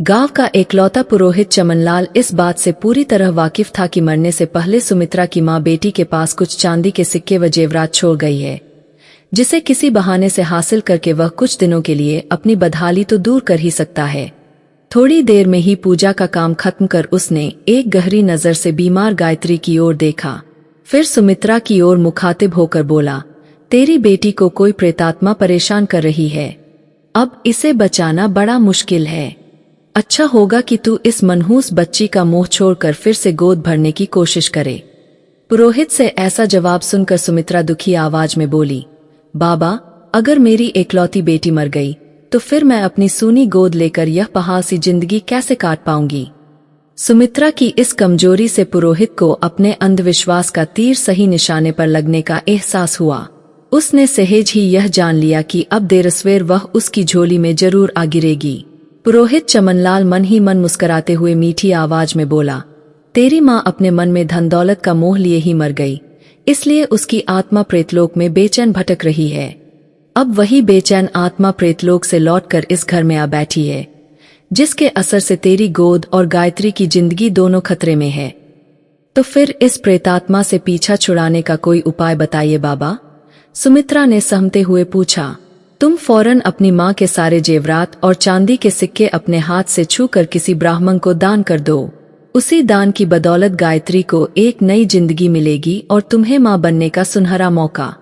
गांव का एकलौता पुरोहित चमनलाल इस बात से पूरी तरह वाकिफ था कि मरने से पहले सुमित्रा की मां बेटी के पास कुछ चांदी के सिक्के व जेवरात छोड़ गई है, जिसे किसी बहाने से हासिल करके वह कुछ दिनों के लिए अपनी बदहाली तो दूर कर ही सकता है। थोड़ी देर में ही पूजा का काम खत्म कर उसने एक गहरी नजर से बीमार गायत्री की ओर देखा, फिर सुमित्रा की ओर मुखातिब होकर बोला, तेरी बेटी को कोई प्रेतात्मा परेशान कर रही है, अब इसे बचाना बड़ा मुश्किल है। अच्छा होगा कि तू इस मनहूस बच्ची का मोह छोड़कर फिर से गोद भरने की कोशिश करे। पुरोहित से ऐसा जवाब सुनकर सुमित्रा दुखी आवाज में बोली, बाबा, अगर मेरी एकलौती बेटी मर गई तो फिर मैं अपनी सूनी गोद लेकर यह पहाड़ सी जिंदगी कैसे काट पाऊंगी। सुमित्रा की इस कमजोरी से पुरोहित को अपने अंधविश्वास का तीर सही निशाने पर लगने का एहसास हुआ। उसने सहज ही यह जान लिया कि अब देर सवेर वह उसकी झोली में जरूर आ गिरेगी। पुरोहित चमनलाल मन ही मन मुस्कुराते हुए मीठी आवाज में बोला, तेरी माँ अपने मन में धन दौलत का मोह लिए ही मर गई, इसलिए उसकी आत्मा प्रेतलोक में बेचैन भटक रही है। अब वही बेचैन आत्मा प्रेतलोक से लौटकर इस घर में आ बैठी है, जिसके असर से तेरी गोद और गायत्री की जिंदगी दोनों खतरे में है। तो फिर इस प्रेतात्मा से पीछा छुड़ाने का कोई उपाय बताइए बाबा। सुमित्रा ने सहमते हुए पूछा। तुम फौरन अपनी माँ के सारे जेवरात और चांदी के सिक्के अपने हाथ से छूकर किसी ब्राह्मण को दान कर दो। उसी दान की बदौलत गायत्री को एक नई जिंदगी मिलेगी और तुम्हें माँ बनने का सुनहरा मौका।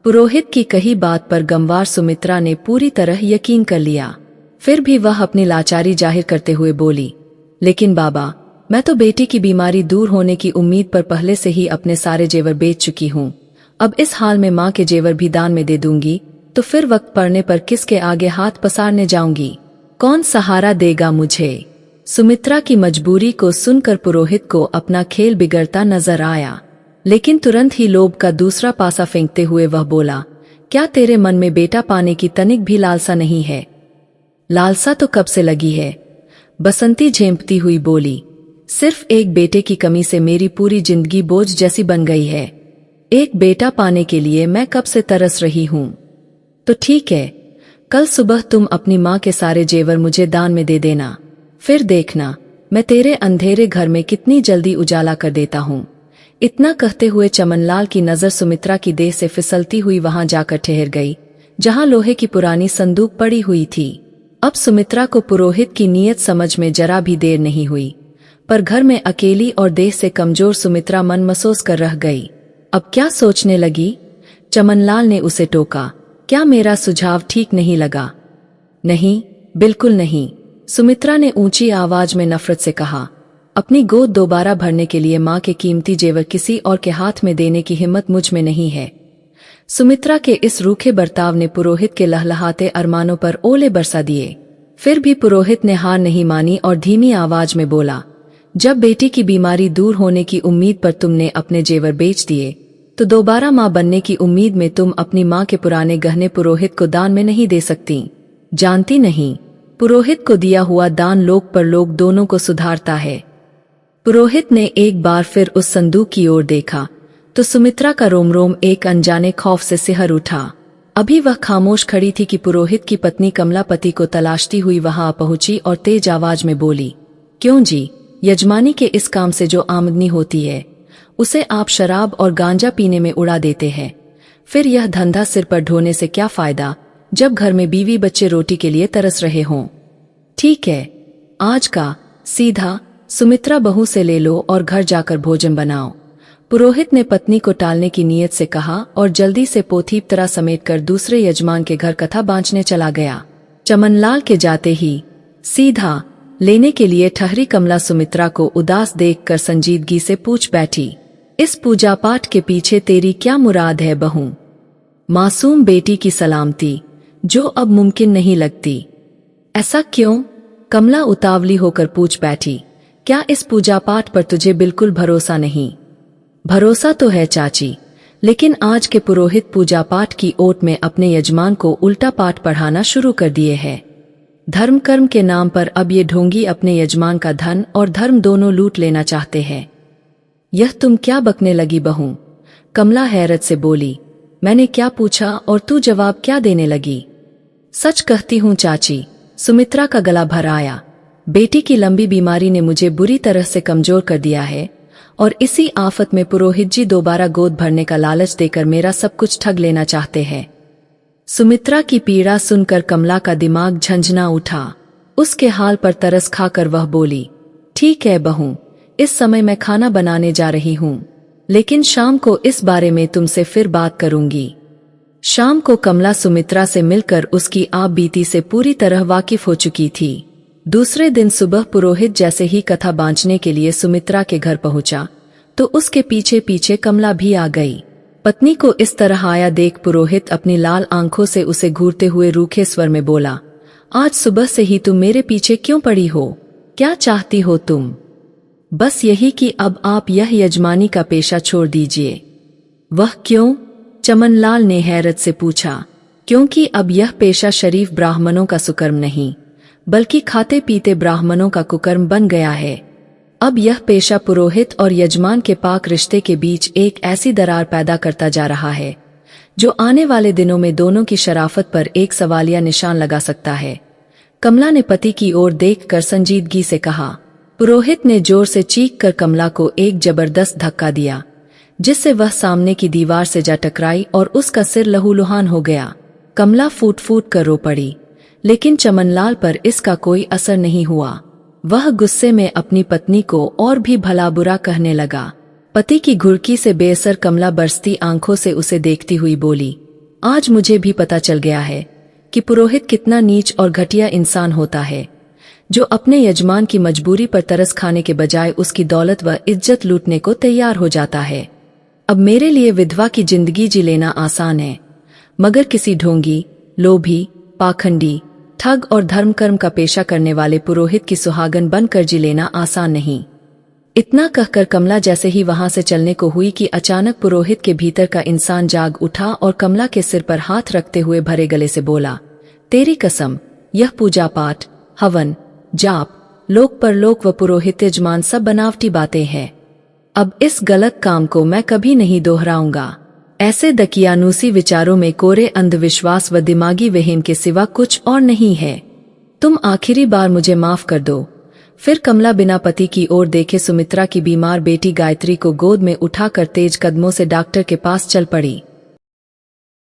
पुरोहित की कही बात पर गमवार सुमित्रा ने पूरी तरह यकीन कर लिया। फिर भी वह अपनी लाचारी जाहिर करते हुए बोली, लेकिन बाबा, मैं तो बेटी की बीमारी दूर होने की उम्मीद पर पहले से ही अपने सारे जेवर बेच चुकी हूँ। अब इस हाल में माँ के जेवर भी दान में दे दूंगी तो फिर वक्त पड़ने पर किसके आगे हाथ पसारने जाऊंगी? कौन सहारा देगा मुझे? सुमित्रा की मजबूरी को सुनकर पुरोहित को अपना खेल बिगड़ता नजर आया, लेकिन तुरंत ही लोभ का दूसरा पासा फेंकते हुए वह बोला, क्या तेरे मन में बेटा पाने की तनिक भी लालसा नहीं है? लालसा तो कब से लगी है, बसंती झेंपती हुई बोली। सिर्फ एक बेटे की कमी से मेरी पूरी जिंदगी बोझ जैसी बन गई है। एक बेटा पाने के लिए मैं कब से तरस रही हूँ। तो ठीक है, कल सुबह तुम अपनी माँ के सारे जेवर मुझे दान में दे देना, फिर देखना मैं तेरे अंधेरे घर में कितनी जल्दी उजाला कर देता हूँ। इतना कहते हुए चमनलाल की नजर सुमित्रा की देह से फिसलती हुई वहां जाकर ठहर गई, जहां लोहे की पुरानी संदूक पड़ी हुई थी। अब सुमित्रा को पुरोहित की नीयत समझ में जरा भी देर नहीं हुई, पर घर में अकेली और देह से कमजोर सुमित्रा मन महसूस कर रह गई। अब क्या सोचने लगी? चमनलाल ने उसे टोका, क्या मेरा सुझाव ठीक नहीं लगा? नहीं, बिल्कुल नहीं, सुमित्रा ने ऊंची आवाज में नफरत से कहा। अपनी गोद दोबारा भरने के लिए माँ के कीमती जेवर किसी और के हाथ में देने की हिम्मत मुझ में नहीं है। सुमित्रा के इस रूखे बर्ताव ने पुरोहित के लहलहाते अरमानों पर ओले बरसा दिए। फिर भी पुरोहित ने हार नहीं मानी और धीमी आवाज में बोला, जब बेटी की बीमारी दूर होने की उम्मीद पर तुमने अपने जेवर बेच दिए, तो दोबारा माँ बनने की उम्मीद में तुम अपनी माँ के पुराने गहने पुरोहित को दान में नहीं दे सकती। जानती नहीं, पुरोहित को दिया हुआ दान लोक पर लोक दोनों को सुधारता है। पुरोहित ने एक बार फिर उस संदूक की ओर देखा तो सुमित्रा का रोम रोम एक अनजाने खौफ से सिहर उठा। अभी वह खामोश खड़ी थी कि पुरोहित की पत्नी कमलापति को तलाशती हुई वहां पहुंची और तेज आवाज में बोली, क्यों जी, यजमानी के इस काम से जो आमदनी होती है उसे आप शराब और गांजा पीने में उड़ा देते हैं। फिर यह धंधा सिर पर ढोने से क्या फायदा जब घर में बीवी बच्चे रोटी के लिए तरस रहे हों। ठीक है, आज का सीधा सुमित्रा बहू से ले लो और घर जाकर भोजन बनाओ। पुरोहित ने पत्नी को टालने की नीयत से कहा और जल्दी से पोथीप तरह समेटकर दूसरे यजमान के घर कथा बांचने चला गया। चमनलाल के जाते ही सीधा लेने के लिए ठहरी कमला सुमित्रा को उदास देखकर संजीदगी से पूछ बैठी, इस पूजा पाठ के पीछे तेरी क्या मुराद है बहू? मासूम बेटी की सलामती जो अब मुमकिन नहीं लगती। ऐसा क्यों? कमला उतावली होकर पूछ बैठी, क्या इस पूजा पाठ पर तुझे बिल्कुल भरोसा नहीं? भरोसा तो है चाची, लेकिन आज के पुरोहित पूजा पाठ की ओट में अपने यजमान को उल्टा पाठ पढ़ाना शुरू कर दिए है। धर्म कर्म के नाम पर अब ये ढोंगी अपने यजमान का धन और धर्म दोनों लूट लेना चाहते हैं। यह तुम क्या बकने लगी बहू? कमला हैरत से बोली, मैंने क्या पूछा और तू जवाब क्या देने लगी? सच कहती हूँ चाची, सुमित्रा का गला भर आया। बेटी की लंबी बीमारी ने मुझे बुरी तरह से कमजोर कर दिया है और इसी आफत में पुरोहित जी दोबारा गोद भरने का लालच देकर मेरा सब कुछ ठग लेना चाहते हैं। सुमित्रा की पीड़ा सुनकर कमला का दिमाग झंझना उठा। उसके हाल पर तरस खाकर वह बोली, ठीक है बहू, इस समय मैं खाना बनाने जा रही हूँ, लेकिन शाम को इस बारे में तुमसे फिर बात करूंगी। शाम को कमला सुमित्रा से मिलकर उसकी आप बीती से पूरी तरह वाकिफ हो चुकी थी। दूसरे दिन सुबह पुरोहित जैसे ही कथा बांचने के लिए सुमित्रा के घर पहुंचा तो उसके पीछे पीछे कमला भी आ गई। पत्नी को इस तरह आया देख पुरोहित अपनी लाल आंखों से उसे घूरते हुए रूखे स्वर में बोला, आज सुबह से ही तुम मेरे पीछे क्यों पड़ी हो? क्या चाहती हो तुम? बस यही कि अब आप यह यजमानी का पेशा छोड़ दीजिए। वह क्यों? चमनलाल ने हैरत से पूछा। क्योंकि अब यह पेशा शरीफ ब्राह्मणों का सुकर्म नहीं बल्कि खाते पीते ब्राह्मणों का कुकर्म बन गया है। अब यह पेशा पुरोहित और यजमान के पाक रिश्ते के बीच एक ऐसी दरार पैदा करता जा रहा है जो आने वाले दिनों में दोनों की शराफत पर एक सवालिया निशान लगा सकता है। कमला ने पति की ओर देखकर संजीदगी से कहा। पुरोहित ने जोर से चीख कर कमला को एक जबरदस्त धक्का दिया जिससे वह सामने की दीवार से जा टकराई और उसका सिर लहूलुहान हो गया। कमला फूट फूट कर रो पड़ी, लेकिन चमनलाल पर इसका कोई असर नहीं हुआ। वह गुस्से में अपनी पत्नी को और भी भला बुरा कहने लगा। पति की घुड़की से बेअसर कमला बरसती आंखों से उसे देखती हुई बोली, आज मुझे भी पता चल गया है कि पुरोहित कितना नीच और घटिया इंसान होता है, जो अपने यजमान की मजबूरी पर तरस खाने के बजाय उसकी दौलत व इज्जत लूटने को तैयार हो जाता है। अब मेरे लिए विधवा की जिंदगी जी लेना आसान है, मगर किसी ढोंगी, लोभी, पाखंडी, ठग और धर्मकर्म का पेशा करने वाले पुरोहित की सुहागन बनकर जी लेना आसान नहीं। इतना कहकर कमला जैसे ही वहां से चलने को हुई कि अचानक पुरोहित के भीतर का इंसान जाग उठा और कमला के सिर पर हाथ रखते हुए भरे गले से बोला, तेरी कसम, यह पूजा पाठ, हवन, जाप, लोक परलोक व पुरोहित यजमान सब बनावटी बातें हैं। अब इस गलत काम को मैं कभी नहीं दोहराऊंगा। ऐसे दकियानूसी विचारों में कोरे अंधविश्वास व दिमागी वहम के सिवा कुछ और नहीं है। तुम आखिरी बार मुझे माफ कर दो। फिर कमला बिना पति की ओर देखे सुमित्रा की बीमार बेटी गायत्री को गोद में उठाकर तेज कदमों से डॉक्टर के पास चल पड़ी।